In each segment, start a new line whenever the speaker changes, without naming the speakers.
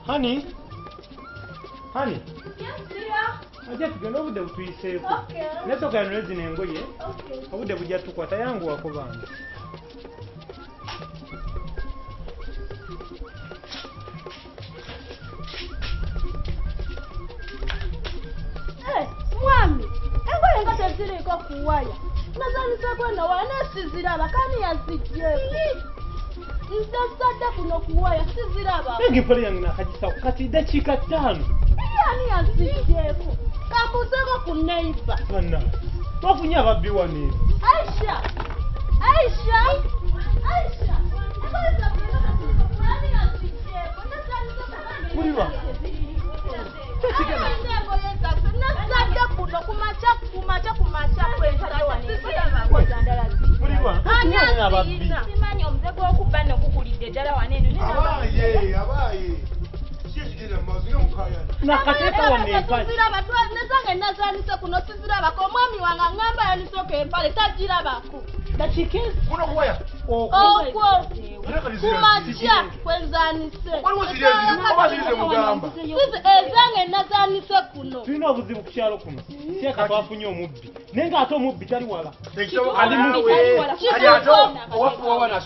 Honey? Honey?
Yes, dear.
Ajja tugenda obudde butuyiseeko.
Okay.
Netoganyule zino engoye.
Okay.
Obudde bujja tukwata yangu wakubanga.
Mwami, engoye nga teziriko kuwaya. Nazanise kwenda wana siziraba kani yazijjeko. Ntasadde kuno kuwaya siziraba.
Engipole yange nakagisa kati dakiika 5.
Yani yazijjeko. Kambuzeeko ku neighbor.
Bana. Twafunye ababbi wano.
Aisha. Aisha. Aisha. Engoye zafunye kani yazijjeko. Nazanise kwenda.
Kuliwa.
Nazadde kuno kumacha kwenzala
Kuliwa. Twafunye ababbi.
Simanyi omuze gw'okubba nokukulidde ddala waneeno.
Abaye.
Nakateeka wano empale.
Nezange nazanise kuno sizirabako. Omwami wange aŋŋamba yanisooka empale tagirabako.
Dakiika
Kuno kuwaya.
Okwo kumacha kwenzanise. Ezange nazanise kuno.
tulina obuzibu ku kyalo kuno. Teeka twafunye omubbi. Naye ng'ate omubbi tali wala.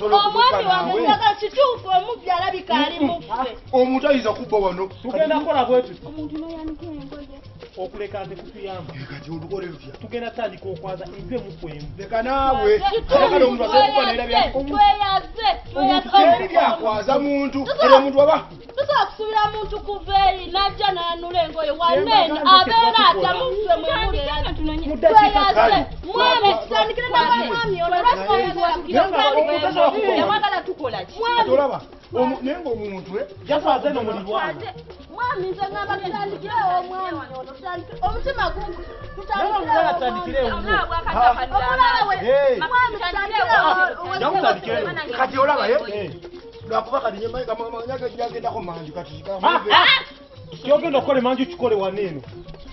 Omwami wange njagala kituufu omubbi alabika ali muffe.
Omuntu ayinza kubba wano.
Tugenda kukola bwe tuti.
Omuntu n'oyanika engoye.
Okuleka nze kutuyamba.
Kati olukole lutya.
Tugenda tandika okwaza empya mu kwemu.
Leka naawe. Kale omuntu asokuba n'erabya.
Tweyaze.
Eri byakwaza muntu. Era omuntu waba.
Tusobola kusuubira muntu kuva eri n'ajja n'anula engoye waneeno abeera atya muffe mwemulera. Tweyaze. Mwami tutandikire n'abamwami
Yawagala tukola ki?
Atolaba. Naye ng'omuntu
Yafaze no mulirwana.
mwami nze ngamba tutandikirewo omwami ono tutandikire omutima gungu
Tutandikirewo.
kati olaba lwakuba kati nyagendako manju kati
Kyogenda okukola emanju kikole waneeno.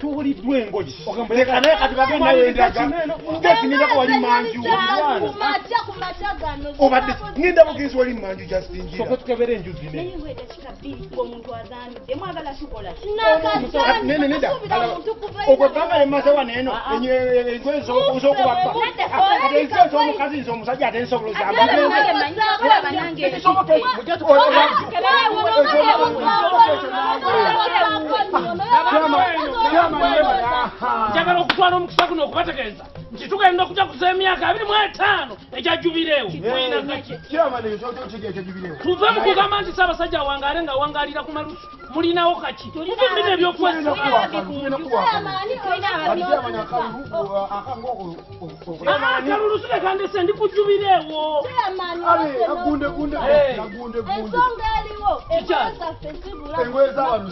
Tuwuliddwa engoye.
leka naye kati bagenda wendaga ndefinirako wali manju
kumaca gano
obadde ngenda bugenzi wali manju jasingira
Soke tukebera enju zine.
Naye ngwe dakika 2 omuntu azanidde mwagala tukola ki?
nene neda okwepanga emaze waneeno engoye zokubappa ate omukazi nze omusajja ate nsobola
Njagala okutwala omukisa guno okubategeeza nti tugenda okujja kuza emyaka 25 egya jubileewo. Tuve mu kugamba nti Ssaabasajja awangaale nga awangaalira ku malusu. Mulinawo kaki? Muvumbire ebyokwesa. Akalulu suleka ndese ndi ku jubileewo.
ensonga eriwo engoye zaffe zibula
engoye z'abantu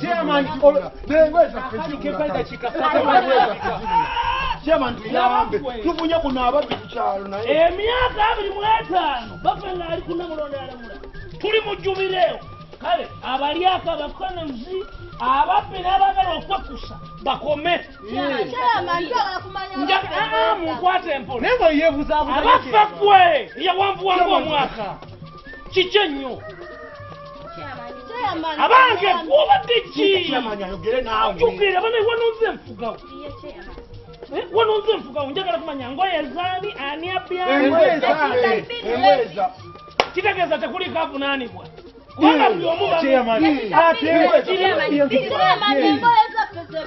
Chairman tuyambe tufunye kuno ababbi ku kyalo naye
Emyaka 25 baffe ng'ali ku Namulondo alamula. Tuli mu jubileewo. Kale abalyako abakonozi ababbi n'abagala okwakusa bakome. Munkwate empola.
Naye nga yeebuzaabuza.
Abaffe ggwe yawanvuwanga omwaka. Kiki ennyo? Abange gwobadde ki?
ayogere naawe
Jukira bana wanonze enfugawo. Wanonze enfugawo njagala kumanya ngoye zaani ani abya.
engoyeza
Kitegeeza tekuli kavunaanibwa. Wana buli omu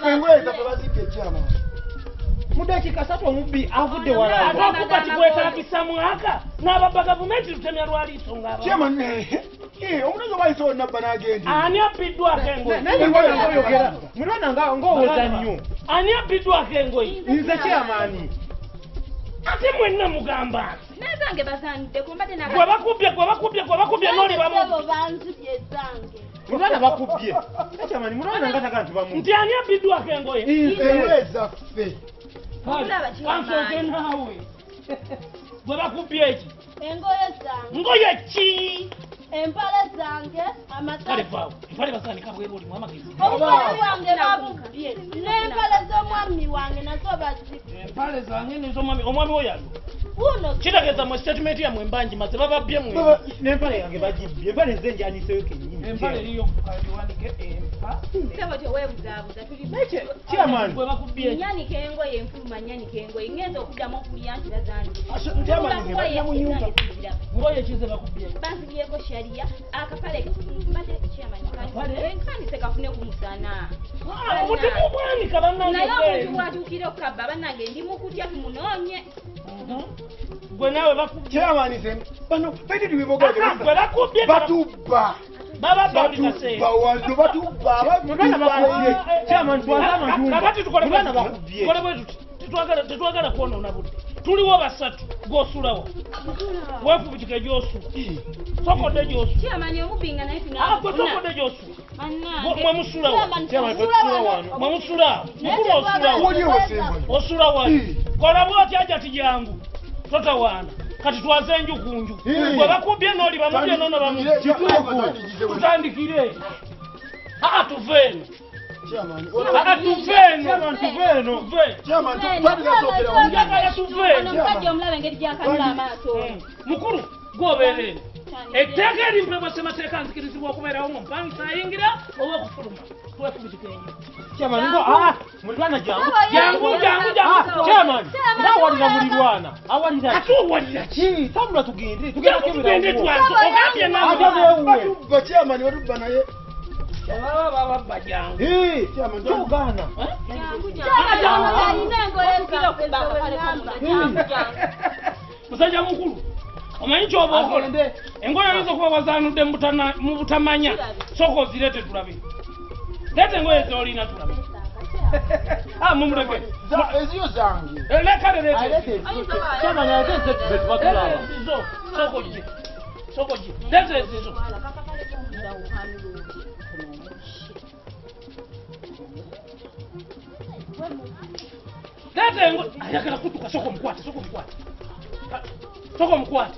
engoyeza tebazidde chairman
mu dakiika 3 omubbi avudde wala.
agakuba kikwetaagisa mwaka n'ababba gavumenti lutemya lwaliiso ng'aba.
chairman omunazo bayise onnabba n'agenda
Ani abbiddwako engoye?
Naye ngoye ngoyogera. Mulwana ng'owooza nnyo.
Ani abbiddwako engoye?
Nze chairman.
Ate mwenna mugamba
Nezange bazanidde kumbadde na
gwe bakubbye n'oli bamu.
banzibye zange
Mulwana bakubbye. Chairman mulwana nga tagantu bamu.
Nti ani abbiddwako engoye?
engoyeza ffe
Kansooke naawe. Gwe bakubbye eki?
engoye zange
Ngoye ki?
empale zange
Kale
amasasi
vaawo. Empale basaanika bweru olimu amagezi.
omwami wange babubbye n'empale z'omwami wange nazo bazibye
Empale zange n'ez'omwami. Omwami wo yalo.
Uno.
Kitegeeza mu statement ya mwembanji maze bababbye mwe.
N'empale yange bagibbye. Empale nze njaniseyo kennyini.
Empale eriyo kaliwandike empa.
Sebo tyo weebuzaabuza tuli.
Chairman.
Bwe bakubbye.
Nyani kengo yenfuluma nyani kengo ingenza okuddamu okulya nti bazanji.
Chairman nge bajja mu nyumba.
Ngoye kize bakubbye.
Bansibyeko sharia akapale mbadde chairman kanise kafune ku musana.
Omutima obwanika bannange.
Naye omuntu bw'atuukira okukabba bannange ndi mu kutya tumunoonye.
Gwe nawe bakubbye.
Chairman nze bano bedi bibogoje.
Gwe bakubbye.
Batubba.
Batubba
wano batubba.
Mwana bakubbye. Chairman twazama nyumba.
Kakati tukole
mwana bakubbye.
Kole bwe tuti. Tetwagala kuonoona budde. Tuliwo basatu g'osulawo. Weefubikike gy'osula. Sokodde gy'osula.
Chairman omubinga naye tuna.
Gwe sokodde gy'osula.
Bannange.
Mwe musulawo.
Chairman tosula wano.
Mwe musulawo. Mukulu osulawo.
Wali osemba.
Osula wali. Kola bw'oti ajja tijangu. Totawaana. Kati twaze enju ku nju. Bwe bakubbye n'oli bamubye n'ono bamubye. Tutandikire. Tuve eno.
Chairman.
Tuve eno.
Chairman tuve eno.
Chairman twaligasokera
Njagala tuve eno.
Omusajja omulaba engeri gy'akanula amaaso.
Mukulu gw'obeera eno. Etteeka erimpebwa ssemateeka nzikirizibwa okubeerawo mu mpangisa ayingira oba okufuluma. Twefubikike enju.
Chairman ngo mulwana jangu.
Jangu.
Chairman ndawalira mulirwana. Awalira.
Ate owalira ki?
Tambula tugende.
Tugende twanze. Ogambye nawe.
batubba chairman batubba naye.
Baba jangu.
Chairman
Tugana.
Musajja mukulu. Omanyi ky'oba okola. Engoye oyinza okuba wazaanudde mu butamanya. Sooka ozirete tulabe. Leeta engoye z'olina tulabe. Mumuleke.
eziyo zange.
Lekale leete.
Chairman yatese betwatulaba.
Sooka ogye. Sooka ogye. Leeta ezizo. Leeta engoye. Ayagala kutuka sooka omukwate. Sooka omukwate.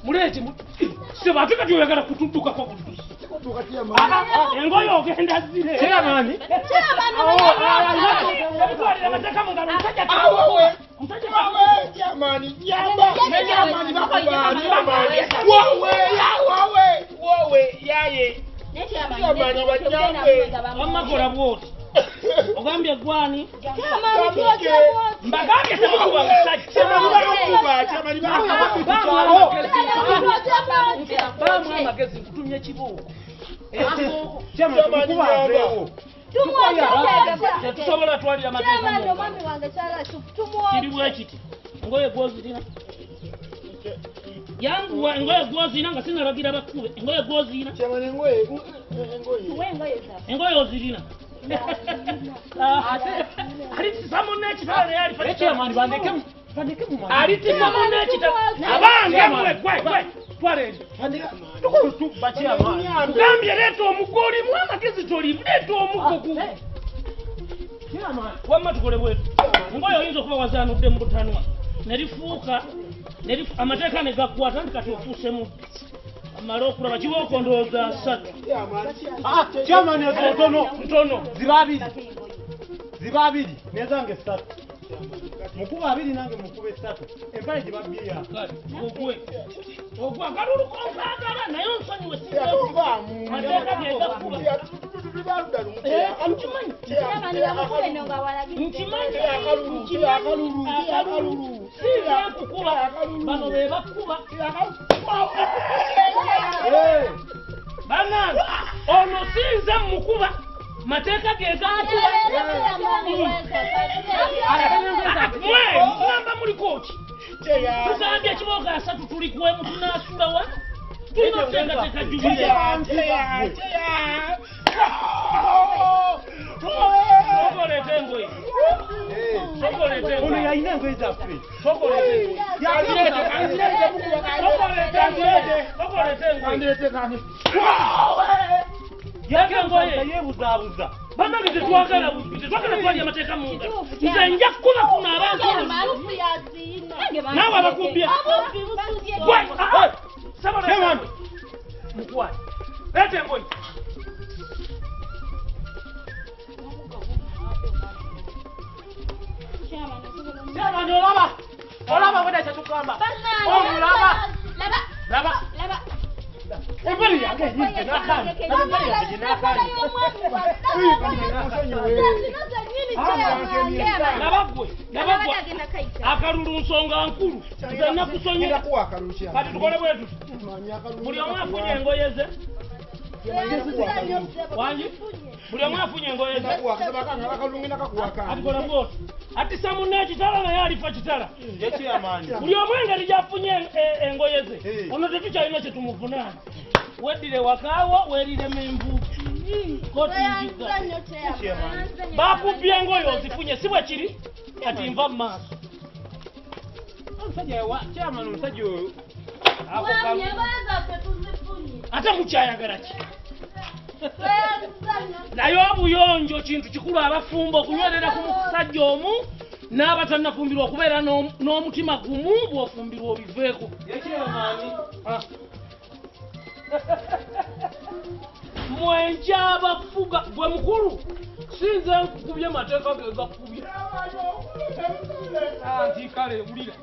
Muleete. Seba ate kati oyagala kutuddukako buddusi. Engoye ogenda zire.
Chairman.
Ebitwalira amateeka mu ngalo omusajja
Chairman jamba. Chairman wowe yaye.
wammakola bwoti. Ogambye gwani?
Chairman
Mbagambye temukuba musajja. Baamu amagezi nkutumye kibuuko.
Chairman tukubazeewo.
Tetusobola twalira amateeka mu ngalo. Kiri bwe kiti. Engoye gw'ozirina. Yanguwa engoye gw'ozirina nga sinalagira bakkube. Engoye gw'ozirina.
Chairman engoye.
Engoye ozirina. Alitisa munekitala naye alifa.
Chairman bandeke mu mwana.
Alitisa munekitala. Abange gwe. Twalendi.
Tukutubba Chairman.
Gambye leeta omugoli mwamagezi tolimu. Leeta omugogo.
Chairman.
Wamma tukole bwetu. Ngoye oyinza okuba wazaanudde mu butanwa. Nerifuuka. Amateeka ne gakwata nti kati ofuuse mubbi. Amala okulaba kibooko ndowooza asatu.
Chairman ezo
Ntono.
Ziba abiri nezange essatu. Mukuba abiri nange mukuba essatu. Empale gye babbye ya.
Ogwe agaluluka onkaagala naye onsonyiwe
Yatuvaamu.
Mateeka ge gakuba.
Akalulu.
Siinza kukuba. Bano be bakuba. Bannange ono siinza mukuba. Mateeka ge gakuba. Mugamba muliko ki? Tugambye ekibooga asatu tuli kuwemu tunaasula wa? Tulina okuteekateeka jubire. Sokoleeta engoye.
Ono yalina engoye zaffe. Yeebuzaabuza.
Bannange tetwagala twali amateeka mu ngalo. Nze nja kukuba kuno abantu. Naawe abakubbye.
Chairman.
Mukwate. Leeta engoye. Chairman olaba. olaba bweda kyatugamba laba
Embali yange yinze nakani. Embali yange nakani.
nabagwe akalulu nsonga nkulu nze nakusonyiza kati tukole bwetu buli omu afunye engoye ze wangi buli omu afunye engoye ze atikola bwoti ati samunne ekitala naye alifa kitala buli omu engeri gyafunye engoye ze ono tetukyalina kyetumuvunaana weddire wakaawo weeriremu envuuki bakubye engoye ozifunye si bwe kiri kati nva mu maaso
omusajja oyo
ate mukyayagala ki naye obuyonjo kintu kikulu abafumba okunywerera ku musajja omu n'abatannafumbirwa okubeera n'omutima gumu bw'ofumbirwa obiveeko mwenja abafuga gwe mukulu sinze nkukubye mateeka ge gakubye anti kale wulira